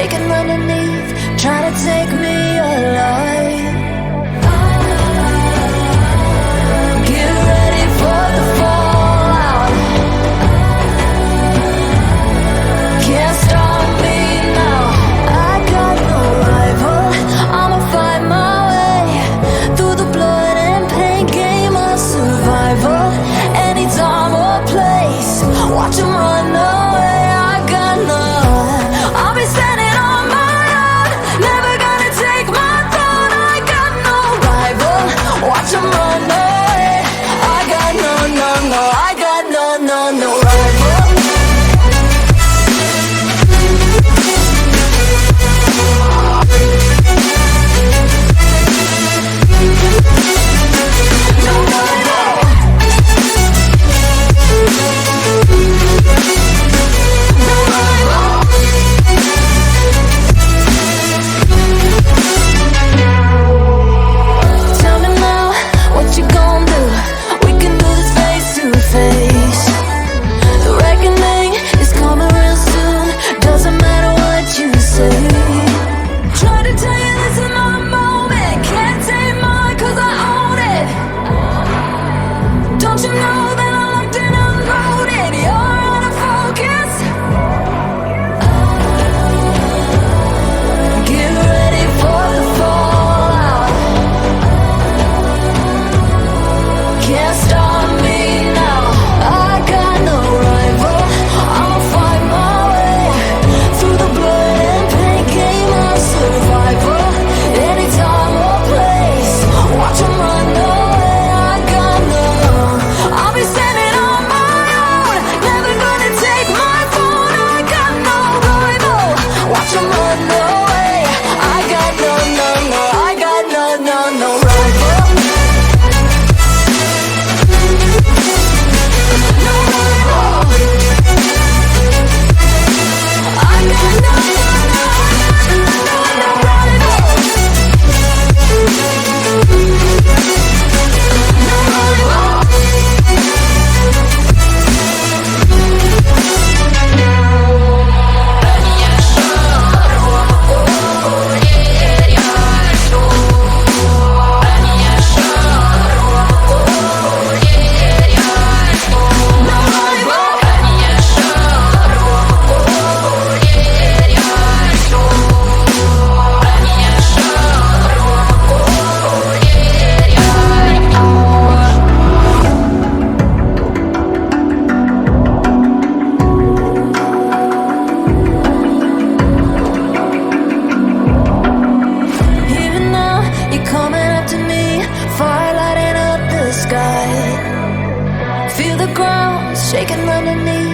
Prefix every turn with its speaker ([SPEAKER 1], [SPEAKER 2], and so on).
[SPEAKER 1] shaking underneath, trying to take me alive. Get ready for the fallout. Can't stop me now. I got no rival. I'ma fight my way through the blood and pain, game of survival. Anytime or place, watch 'em run away. I got none. I'll be standing on my own, never gonna take my throne. I got no rival. Watch 'em run away. I got no, no, no. I got no, no, no rival. Fire lighting up the sky. Feel the ground shaking underneath.